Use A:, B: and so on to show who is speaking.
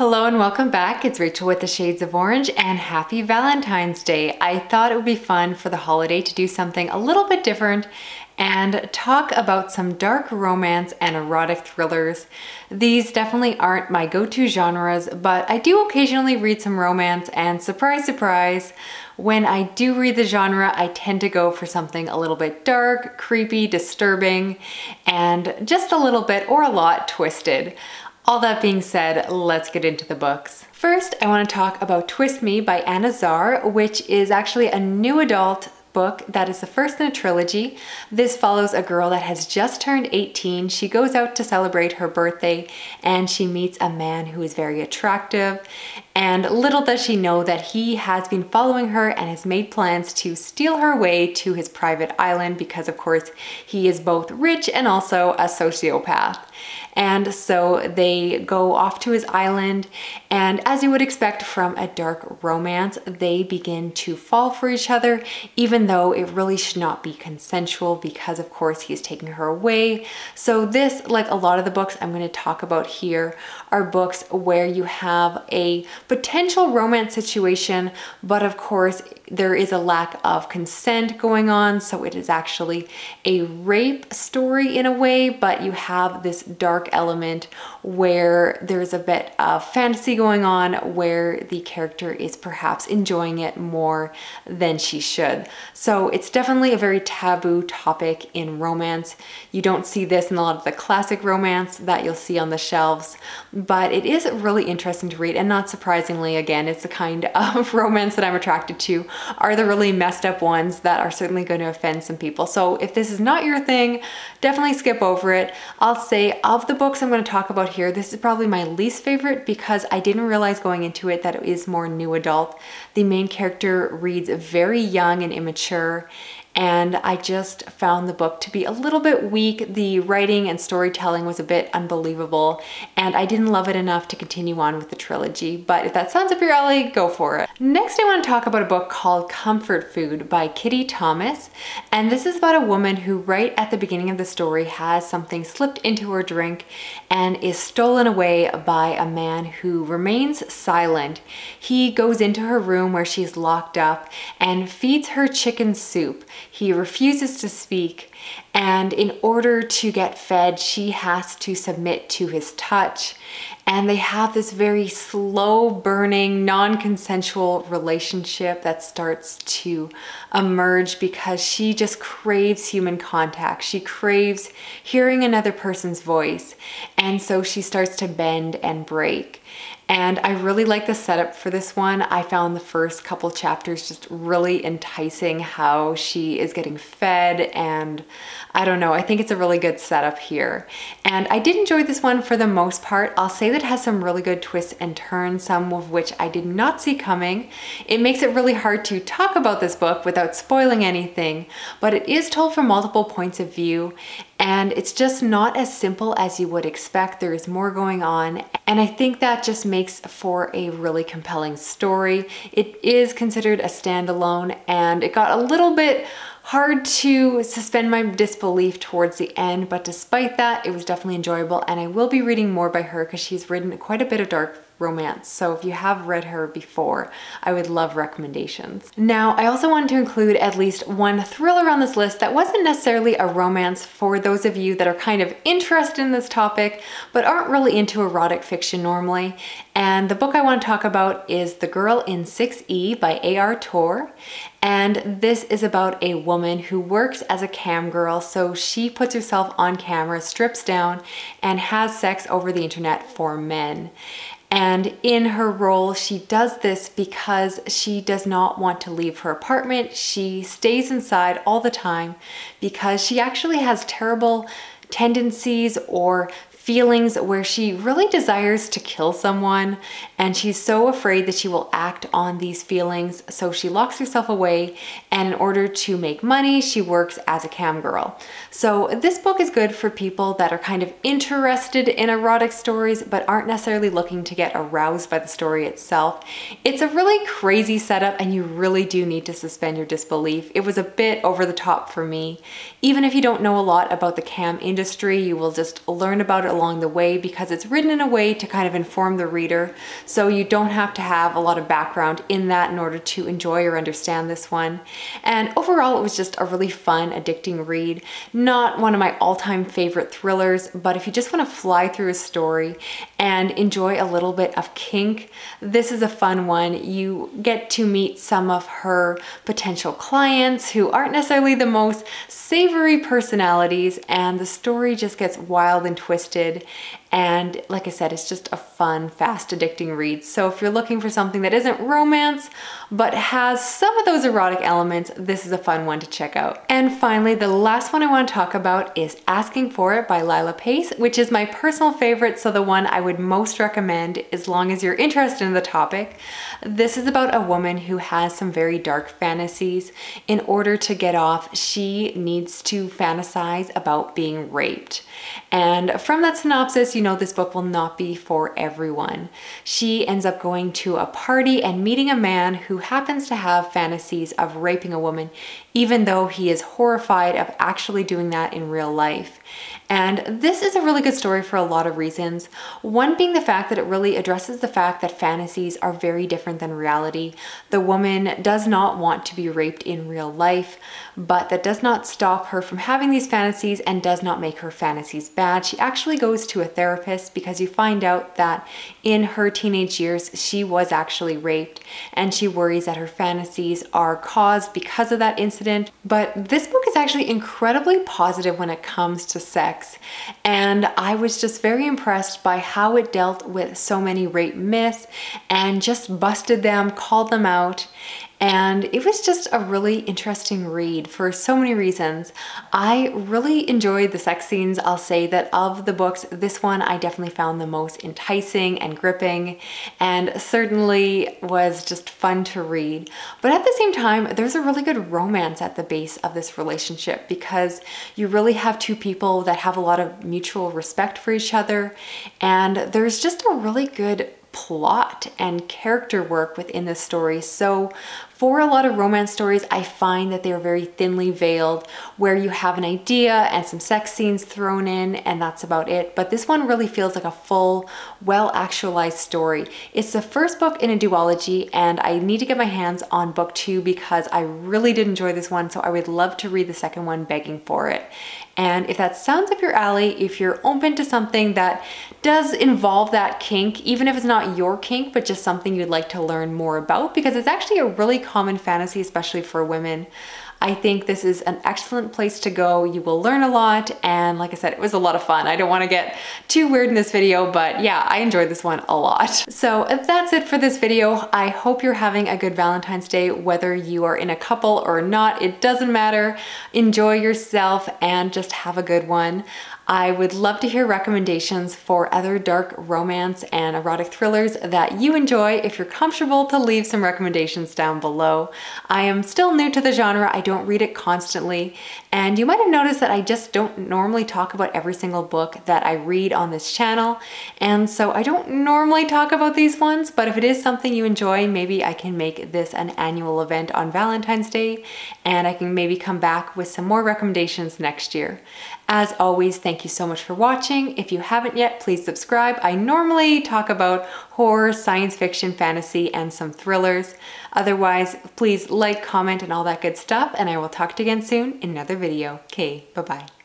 A: Hello and welcome back. It's Rachel with the Shades of Orange and happy Valentine's Day. I thought it would be fun for the holiday to do something a little bit different and talk about some dark romance and erotic thrillers. These definitely aren't my go-to genres, but I do occasionally read some romance, and surprise, surprise, when I do read the genre, I tend to go for something a little bit dark, creepy, disturbing, and just a little bit or a lot twisted. All that being said, let's get into the books. First, I want to talk about Twist Me by Anna Zaire, which is actually a new adult book that is the first in a trilogy. This follows a girl that has just turned 18. She goes out to celebrate her birthday and she meets a man who is very attractive, and little does she know that he has been following her and has made plans to steal her away to his private island because of course he is both rich and also a sociopath. And so they go off to his island, and as you would expect from a dark romance, they begin to fall for each other, even though it really should not be consensual because of course he's taking her away. So this, like a lot of the books I'm going to talk about here, are books where you have a potential romance situation, but of course there is a lack of consent going on, so it is actually a rape story in a way, but you have this dark element where there's a bit of fantasy going on where the character is perhaps enjoying it more than she should. So it's definitely a very taboo topic in romance. You don't see this in a lot of the classic romance that you'll see on the shelves, but it is really interesting to read, and not surprisingly, again, it's the kind of romance that I'm attracted to, are the really messed up ones that are certainly going to offend some people. So if this is not your thing, definitely skip over it. I'll say of the books I'm going to talk about here, this is probably my least favorite because I didn't realize going into it that it is more new adult. The main character reads very young and immature, and I just found the book to be a little bit weak. The writing and storytelling was a bit unbelievable, and I didn't love it enough to continue on with the trilogy, but if that sounds up your alley, go for it. Next, I want to talk about a book called Comfort Food by Kitty Thomas, and this is about a woman who right at the beginning of the story has something slipped into her drink and is stolen away by a man who remains silent. He goes into her room where she's locked up and feeds her chicken soup. He refuses to speak, and in order to get fed, she has to submit to his touch. And they have this very slow burning, non-consensual relationship that starts to emerge because she just craves human contact. She craves hearing another person's voice. And so she starts to bend and break. And I really like the setup for this one. I found the first couple chapters just really enticing, how she is getting fed, and I don't know, I think it's a really good setup here. And I did enjoy this one for the most part. I'll say that it has some really good twists and turns, some of which I did not see coming. It makes it really hard to talk about this book without spoiling anything, but it is told from multiple points of view, and it's just not as simple as you would expect. There is more going on, and I think that just makes for a really compelling story. It is considered a standalone, and it got a little bit hard to suspend my disbelief towards the end, but despite that, it was definitely enjoyable, and I will be reading more by her because she's written quite a bit of dark romance. So if you have read her before, I would love recommendations. Now, I also wanted to include at least one thriller on this list that wasn't necessarily a romance for those of you that are kind of interested in this topic, but aren't really into erotic fiction normally. And the book I want to talk about is The Girl in 6E by A.R. Torre. And this is about a woman who works as a cam girl. So she puts herself on camera, strips down, and has sex over the internet for men. And in her role, she does this because she does not want to leave her apartment. She stays inside all the time because she actually has terrible tendencies or feelings where she really desires to kill someone, and she's so afraid that she will act on these feelings, so she locks herself away, and in order to make money, she works as a cam girl. So this book is good for people that are kind of interested in erotic stories but aren't necessarily looking to get aroused by the story itself. It's a really crazy setup, and you really do need to suspend your disbelief. It was a bit over the top for me. Even if you don't know a lot about the cam industry, you will just learn about it a along the way because it's written in a way to kind of inform the reader. So you don't have to have a lot of background in that in order to enjoy or understand this one. And overall, it was just a really fun, addicting read. Not one of my all-time favorite thrillers, but if you just want to fly through a story and enjoy a little bit of kink, this is a fun one. You get to meet some of her potential clients who aren't necessarily the most savory personalities, and the story just gets wild and twisted. And like I said, it's just a fun, fast, addicting read. So if you're looking for something that isn't romance, but has some of those erotic elements, this is a fun one to check out. And finally, the last one I want to talk about is Asking For It by Lilah Pace, which is my personal favorite, so the one I would most recommend as long as you're interested in the topic. This is about a woman who has some very dark fantasies. In order to get off, she needs to fantasize about being raped. And from that synopsis, you know this book will not be for everyone. She ends up going to a party and meeting a man who happens to have fantasies of raping a woman, even though he is horrified of actually doing that in real life. And this is a really good story for a lot of reasons. One being the fact that it really addresses the fact that fantasies are very different than reality. The woman does not want to be raped in real life, but that does not stop her from having these fantasies and does not make her fantasies bad. She actually goes to a therapist because you find out that in her teenage years, she was actually raped, and she worries that her fantasies are caused because of that incident. But this book is actually incredibly positive when it comes to sex, and I was just very impressed by how it dealt with so many rape myths and just busted them, called them out. And it was just a really interesting read for so many reasons. I really enjoyed the sex scenes. I'll say that of the books, this one I definitely found the most enticing and gripping, and certainly was just fun to read. But at the same time, there's a really good romance at the base of this relationship because you really have two people that have a lot of mutual respect for each other, and there's just a really good plot and character work within the story. So for a lot of romance stories, I find that they're very thinly veiled, where you have an idea and some sex scenes thrown in and that's about it. But this one really feels like a full, well-actualized story. It's the first book in a duology, and I need to get my hands on book 2 because I really did enjoy this one, so I would love to read the second one, begging for it. And if that sounds up your alley, if you're open to something that does involve that kink, even if it's not your kink, but just something you'd like to learn more about, because it's actually a really common fantasy, especially for women, I think this is an excellent place to go. You will learn a lot, and like I said, it was a lot of fun. I don't want to get too weird in this video, but yeah, I enjoyed this one a lot. So that's it for this video. I hope you're having a good Valentine's Day, whether you are in a couple or not, it doesn't matter. Enjoy yourself and just have a good one. I would love to hear recommendations for other dark romance and erotic thrillers that you enjoy. If you're comfortable to leave some recommendations down below. I am still new to the genre. I don't read it constantly, and you might have noticed that I just don't normally talk about every single book that I read on this channel, and so I don't normally talk about these ones, but if it is something you enjoy, maybe I can make this an annual event on Valentine's Day, and I can maybe come back with some more recommendations next year. As always, thank you so much for watching. If you haven't yet, please subscribe. I normally talk about horror, science fiction, fantasy, and some thrillers. Otherwise, please like, comment, and all that good stuff, and I will talk to you again soon in another video. Okay, bye-bye.